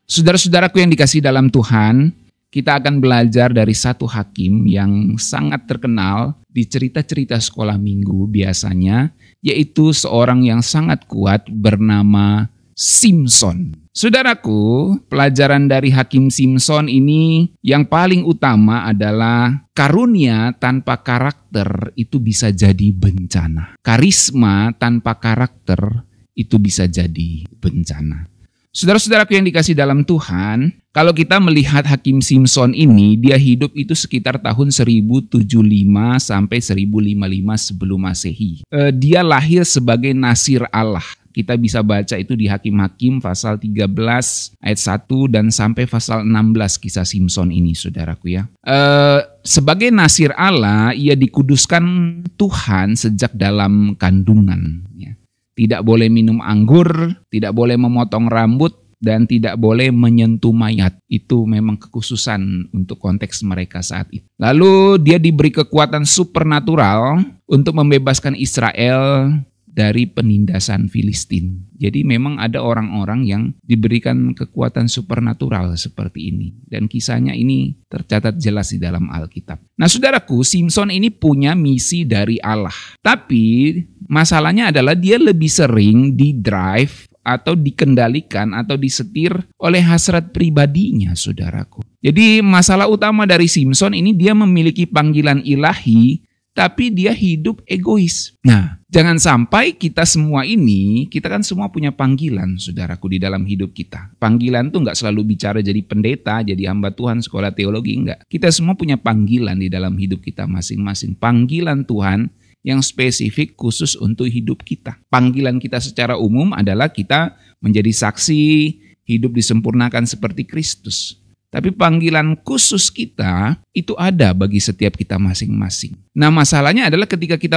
Saudara-saudaraku yang dikasihi dalam Tuhan, kita akan belajar dari satu hakim yang sangat terkenal di cerita-cerita sekolah minggu biasanya, yaitu seorang yang sangat kuat bernama Simson. Saudaraku, pelajaran dari hakim Simson ini yang paling utama adalah karunia tanpa karakter itu bisa jadi bencana. Karisma tanpa karakter itu bisa jadi bencana. Saudara-saudaraku yang dikasihi dalam Tuhan, kalau kita melihat hakim Simson ini, dia hidup itu sekitar tahun 1075 sampai 1055 sebelum Masehi. Dia lahir sebagai nasir Allah. Kita bisa baca itu di Hakim-Hakim pasal 13 ayat 1 dan sampai pasal 16 kisah Simson ini, saudaraku ya. Sebagai nasir Allah, ia dikuduskan Tuhan sejak dalam kandungan. Ya. Tidak boleh minum anggur, tidak boleh memotong rambut, dan tidak boleh menyentuh mayat. Itu memang kekhususan untuk konteks mereka saat itu. Lalu dia diberi kekuatan supernatural untuk membebaskan Israel dari penindasan Filistin. Jadi memang ada orang-orang yang diberikan kekuatan supernatural seperti ini. Dan kisahnya ini tercatat jelas di dalam Alkitab. Nah saudaraku, Simson ini punya misi dari Allah. Tapi masalahnya adalah dia lebih sering di-drive atau dikendalikan atau disetir oleh hasrat pribadinya, saudaraku. Jadi masalah utama dari Simson ini, dia memiliki panggilan ilahi, tapi dia hidup egois. Nah, jangan sampai kita semua ini, kita kan semua punya panggilan, saudaraku, di dalam hidup kita. Panggilan tuh nggak selalu bicara jadi pendeta, jadi hamba Tuhan, sekolah teologi, enggak. Kita semua punya panggilan di dalam hidup kita masing-masing. Panggilan Tuhan yang spesifik khusus untuk hidup kita. Panggilan kita secara umum adalah kita menjadi saksi, hidup disempurnakan seperti Kristus. Tapi panggilan khusus kita itu ada bagi setiap kita masing-masing. Nah masalahnya adalah ketika kita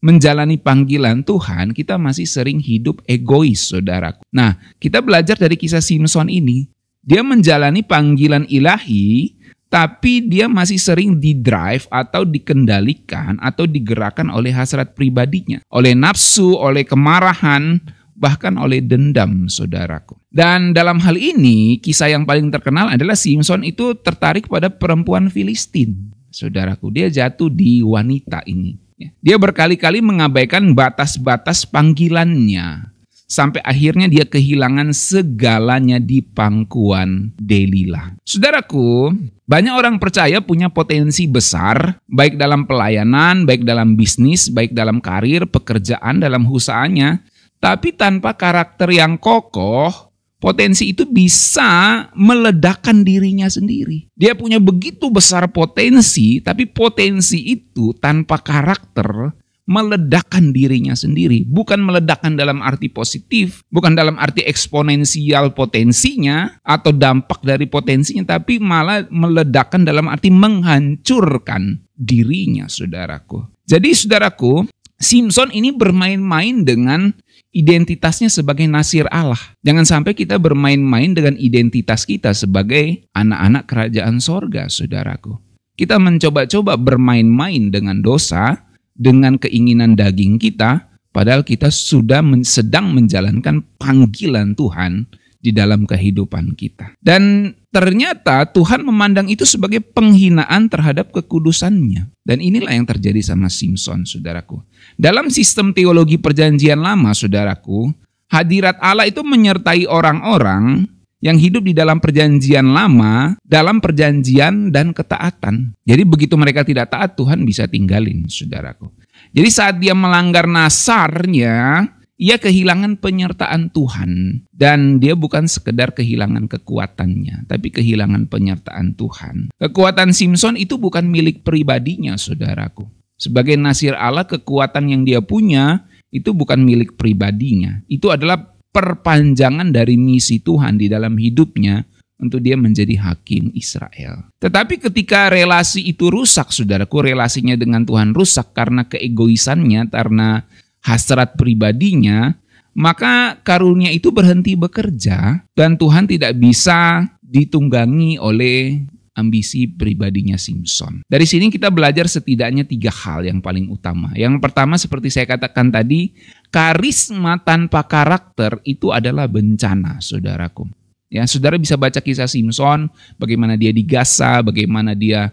menjalani panggilan Tuhan, kita masih sering hidup egois, saudaraku. Nah kita belajar dari kisah Simson ini. Dia menjalani panggilan ilahi, tapi dia masih sering di-drive atau dikendalikan atau digerakkan oleh hasrat pribadinya. Oleh nafsu, oleh kemarahan, bahkan oleh dendam, saudaraku. Dan dalam hal ini, kisah yang paling terkenal adalah Simson itu tertarik pada perempuan Filistin, saudaraku. Dia jatuh di wanita ini. Dia berkali-kali mengabaikan batas-batas panggilannya. Sampai akhirnya dia kehilangan segalanya di pangkuan Delila. Saudaraku, banyak orang percaya punya potensi besar, baik dalam pelayanan, baik dalam bisnis, baik dalam karir, pekerjaan, dalam usahanya. Tapi tanpa karakter yang kokoh, potensi itu bisa meledakkan dirinya sendiri. Dia punya begitu besar potensi, tapi potensi itu tanpa karakter meledakkan dirinya sendiri. Bukan meledakkan dalam arti positif, bukan dalam arti eksponensial potensinya atau dampak dari potensinya, tapi malah meledakkan dalam arti menghancurkan dirinya, saudaraku. Jadi saudaraku, Simson ini bermain-main dengan identitasnya sebagai nasir Allah. Jangan sampai kita bermain-main dengan identitas kita sebagai anak-anak kerajaan sorga, saudaraku. Kita mencoba-coba bermain-main dengan dosa, dengan keinginan daging kita, padahal kita sudah sedang menjalankan panggilan Tuhan di dalam kehidupan kita. Dan ternyata Tuhan memandang itu sebagai penghinaan terhadap kekudusannya. Dan inilah yang terjadi sama Simson, saudaraku. Dalam sistem teologi perjanjian lama, saudaraku, hadirat Allah itu menyertai orang-orang yang hidup di dalam perjanjian lama, dalam perjanjian dan ketaatan. Jadi begitu mereka tidak taat, Tuhan bisa tinggalin, saudaraku. Jadi saat dia melanggar nasarnya, ia kehilangan penyertaan Tuhan. Dan dia bukan sekedar kehilangan kekuatannya, tapi kehilangan penyertaan Tuhan. Kekuatan Simson itu bukan milik pribadinya, saudaraku. Sebagai nasir Allah, kekuatan yang dia punya itu bukan milik pribadinya. Itu adalah perpanjangan dari misi Tuhan di dalam hidupnya untuk dia menjadi hakim Israel. Tetapi ketika relasi itu rusak, saudaraku, relasinya dengan Tuhan rusak karena keegoisannya, karena hasrat pribadinya, maka karunia itu berhenti bekerja dan Tuhan tidak bisa ditunggangi oleh ambisi pribadinya Simson. Dari sini kita belajar setidaknya 3 hal yang paling utama. Yang pertama seperti saya katakan tadi, karisma tanpa karakter itu adalah bencana, saudaraku. Ya, saudara bisa baca kisah Simson, bagaimana dia digasa, bagaimana dia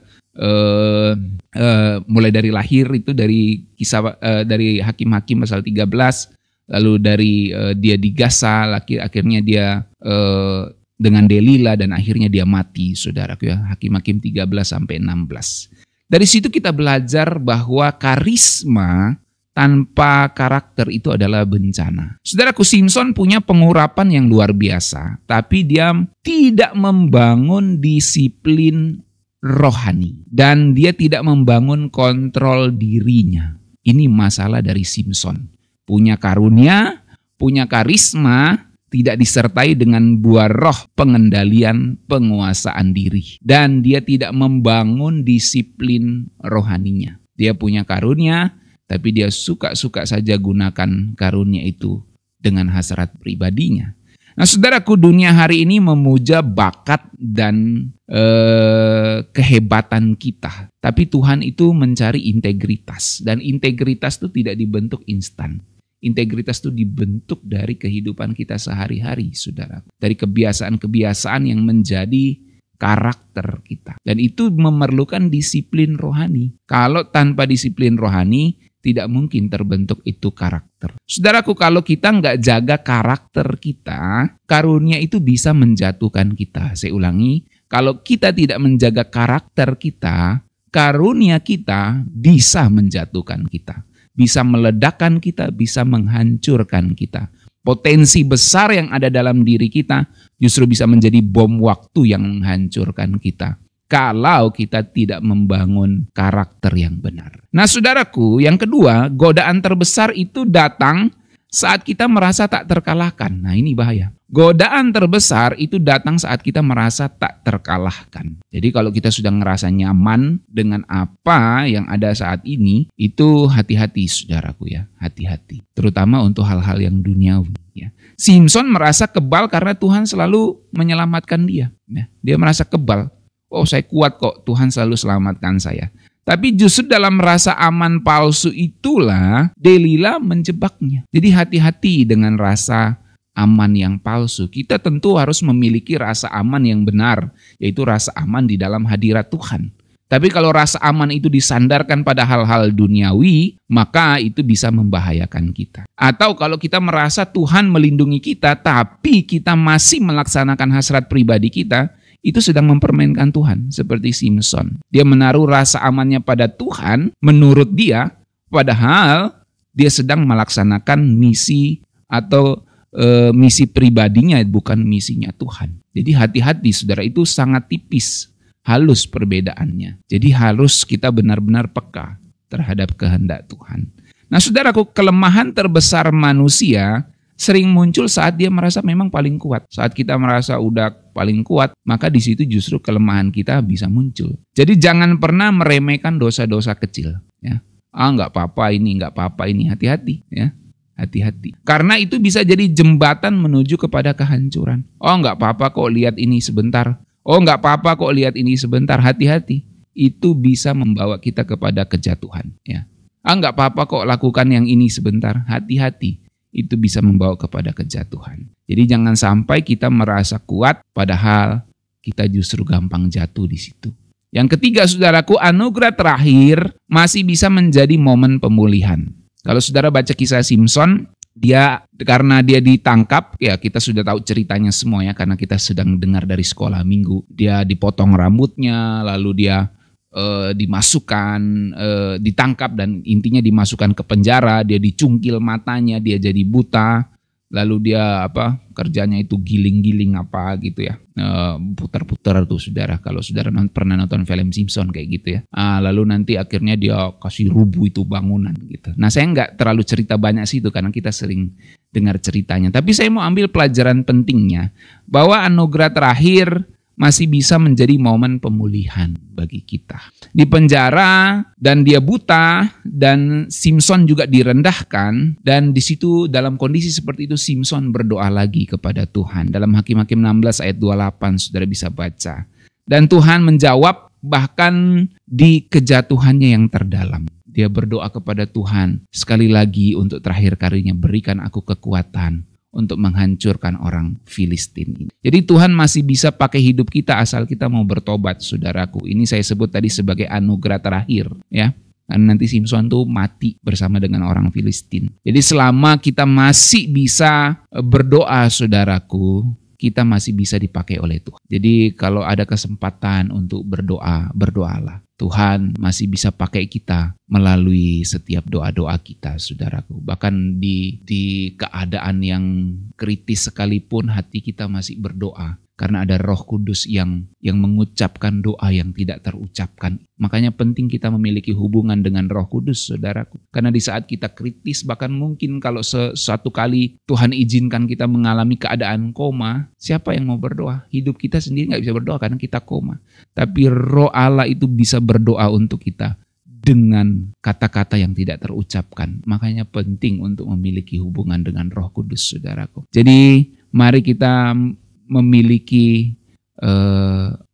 mulai dari lahir itu dari kisah dari Hakim-Hakim pasal 13, lalu dari dia digasa, akhirnya dia dengan Delila dan akhirnya dia mati, saudaraku ya. Hakim-Hakim 13 sampai 16. Dari situ kita belajar bahwa karisma tanpa karakter itu adalah bencana. Saudaraku, Simson punya pengurapan yang luar biasa, tapi dia tidak membangun disiplin rohani dan dia tidak membangun kontrol dirinya. Ini masalah dari Simson. Punya karunia, punya karisma, tidak disertai dengan buah roh pengendalian penguasaan diri. Dan dia tidak membangun disiplin rohaninya. Dia punya karunia, tapi dia suka-suka saja gunakan karunia itu dengan hasrat pribadinya. Nah, saudaraku, dunia hari ini memuja bakat dan kehebatan kita. Tapi Tuhan itu mencari integritas. Dan integritas itu tidak dibentuk instan. Integritas itu dibentuk dari kehidupan kita sehari-hari, saudara. Dari kebiasaan-kebiasaan yang menjadi karakter kita. Dan itu memerlukan disiplin rohani. Kalau tanpa disiplin rohani, tidak mungkin terbentuk itu karakter. Saudaraku, kalau kita nggak jaga karakter kita, karunia itu bisa menjatuhkan kita. Saya ulangi, kalau kita tidak menjaga karakter kita, karunia kita bisa menjatuhkan kita. Bisa meledakkan kita, bisa menghancurkan kita. Potensi besar yang ada dalam diri kita justru bisa menjadi bom waktu yang menghancurkan kita. Kalau kita tidak membangun karakter yang benar. Nah, saudaraku, yang kedua, godaan terbesar itu datang saat kita merasa tak terkalahkan. Nah, ini bahaya. Godaan terbesar itu datang saat kita merasa tak terkalahkan. Jadi kalau kita sudah ngerasa nyaman dengan apa yang ada saat ini, itu hati-hati, saudaraku ya, hati-hati. Terutama untuk hal-hal yang duniawi. Ya. Simson merasa kebal karena Tuhan selalu menyelamatkan dia. Ya. Dia merasa kebal. Oh, saya kuat kok, Tuhan selalu selamatkan saya. Tapi justru dalam rasa aman palsu itulah Delila menjebaknya. Jadi hati-hati dengan rasa aman yang palsu. Kita tentu harus memiliki rasa aman yang benar, yaitu rasa aman di dalam hadirat Tuhan. Tapi kalau rasa aman itu disandarkan pada hal-hal duniawi, maka itu bisa membahayakan kita. Atau kalau kita merasa Tuhan melindungi kita, tapi kita masih melaksanakan hasrat pribadi kita, itu sedang mempermainkan Tuhan, seperti Simson. Dia menaruh rasa amannya pada Tuhan menurut dia, padahal dia sedang melaksanakan misi atau misi pribadinya, bukan misinya Tuhan. Jadi hati-hati, saudara, itu sangat tipis, halus perbedaannya. Jadi harus kita benar-benar peka terhadap kehendak Tuhan. Nah, saudaraku, kelemahan terbesar manusia sering muncul saat dia merasa memang paling kuat. Saat kita merasa udah paling kuat, maka di situ justru kelemahan kita bisa muncul. Jadi jangan pernah meremehkan dosa-dosa kecil. Ya. Nggak apa-apa ini, hati-hati. Ya. Hati-hati. Karena itu bisa jadi jembatan menuju kepada kehancuran. Nggak apa-apa kok lihat ini sebentar. Nggak apa-apa kok lihat ini sebentar. Hati-hati. Itu bisa membawa kita kepada kejatuhan. Ya. Nggak apa-apa kok lakukan yang ini sebentar. Hati-hati. Itu bisa membawa kepada kejatuhan. Jadi jangan sampai kita merasa kuat padahal kita justru gampang jatuh di situ. Yang ketiga, saudaraku, anugerah terakhir masih bisa menjadi momen pemulihan. Kalau saudara baca kisah Simson, karena dia ditangkap, ya kita sudah tahu ceritanya semua ya, karena kita sedang dengar dari sekolah minggu. Dia dipotong rambutnya, lalu dia ditangkap dan intinya dimasukkan ke penjara, dia dicungkil matanya, dia jadi buta, lalu dia kerjanya itu giling-giling gitu ya, putar-putar tuh saudara, kalau saudara pernah nonton film Simpson kayak gitu ya. Lalu nanti akhirnya dia kasih rubuh itu bangunan gitu. Nah, saya nggak terlalu cerita banyak sih itu karena kita sering dengar ceritanya, tapi saya mau ambil pelajaran pentingnya bahwa anugerah terakhir masih bisa menjadi momen pemulihan bagi kita. Di penjara dan dia buta dan Simson juga direndahkan, dan di situ dalam kondisi seperti itu Simson berdoa lagi kepada Tuhan. Dalam Hakim-Hakim 16 ayat 28 saudara bisa baca. Dan Tuhan menjawab bahkan di kejatuhannya yang terdalam. Dia berdoa kepada Tuhan, sekali lagi untuk terakhir kalinya, berikan aku kekuatan untuk menghancurkan orang Filistin ini. Jadi Tuhan masih bisa pakai hidup kita asal kita mau bertobat, saudaraku. Ini saya sebut tadi sebagai anugerah terakhir, ya. Karena nanti Simson tuh mati bersama dengan orang Filistin. Jadi selama kita masih bisa berdoa, saudaraku, kita masih bisa dipakai oleh Tuhan. Jadi kalau ada kesempatan untuk berdoa, berdoalah. Tuhan masih bisa pakai kita melalui setiap doa-doa kita, saudaraku. Bahkan di keadaan yang kritis sekalipun hati kita masih berdoa. Karena ada Roh Kudus yang mengucapkan doa yang tidak terucapkan. Makanya penting kita memiliki hubungan dengan Roh Kudus, saudaraku. Karena di saat kita kritis, bahkan mungkin kalau suatu kali Tuhan izinkan kita mengalami keadaan koma, siapa yang mau berdoa? Hidup kita sendiri nggak bisa berdoa karena kita koma. Tapi Roh Allah itu bisa berdoa untuk kita dengan kata-kata yang tidak terucapkan. Makanya penting untuk memiliki hubungan dengan Roh Kudus, saudaraku. Jadi mari kita memiliki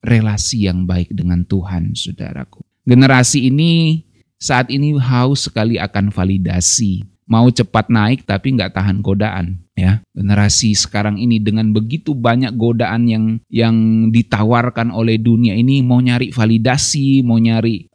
relasi yang baik dengan Tuhan, saudaraku. Generasi ini saat ini haus sekali akan validasi. Mau cepat naik tapi nggak tahan godaan, ya. Generasi sekarang ini dengan begitu banyak godaan yang ditawarkan oleh dunia ini, mau nyari validasi, mau nyari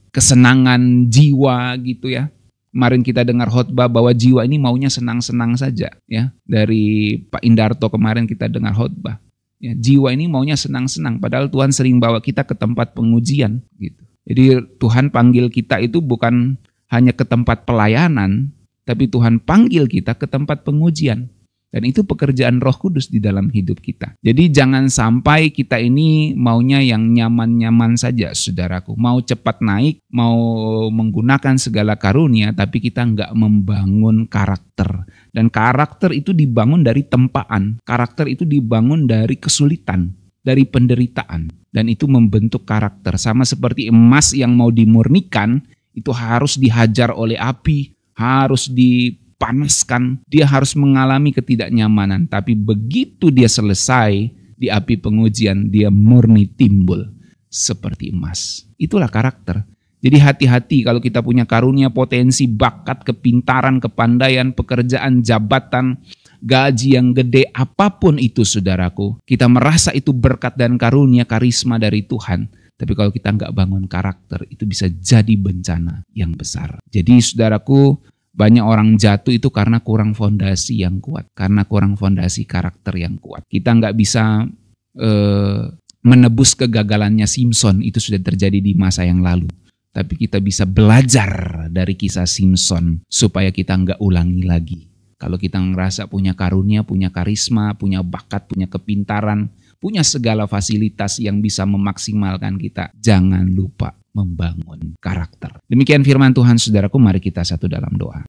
kesenangan jiwa gitu, ya. Kemarin kita dengar khotbah bahwa jiwa ini maunya senang-senang saja, ya. Dari Pak Indarto kemarin kita dengar khotbah. Ya, jiwa ini maunya senang-senang, padahal Tuhan sering bawa kita ke tempat pengujian gitu. Jadi Tuhan panggil kita itu bukan hanya ke tempat pelayanan, tapi Tuhan panggil kita ke tempat pengujian. Dan itu pekerjaan Roh Kudus di dalam hidup kita. Jadi jangan sampai kita ini maunya yang nyaman-nyaman saja, saudaraku. Mau cepat naik, mau menggunakan segala karunia, tapi kita nggak membangun karakter. Dan karakter itu dibangun dari tempaan. Karakter itu dibangun dari kesulitan, dari penderitaan. Dan itu membentuk karakter. Sama seperti emas yang mau dimurnikan, itu harus dihajar oleh api, harus dipanaskan, dia harus mengalami ketidaknyamanan. Tapi begitu dia selesai di api pengujian, dia murni timbul seperti emas. Itulah karakter. Jadi hati-hati kalau kita punya karunia, potensi, bakat, kepintaran, kepandaian, pekerjaan, jabatan, gaji yang gede, apapun itu, saudaraku. Kita merasa itu berkat dan karunia, karisma dari Tuhan. Tapi kalau kita nggak bangun karakter, itu bisa jadi bencana yang besar. Jadi saudaraku, banyak orang jatuh itu karena kurang fondasi yang kuat. Karena kurang fondasi karakter yang kuat. Kita nggak bisa menebus kegagalannya Simson, itu sudah terjadi di masa yang lalu. Tapi kita bisa belajar dari kisah Simson supaya kita nggak ulangi lagi. Kalau kita ngerasa punya karunia, punya karisma, punya bakat, punya kepintaran, punya segala fasilitas yang bisa memaksimalkan kita, jangan lupa membangun karakter. Demikian firman Tuhan, saudaraku, mari kita satu dalam doa.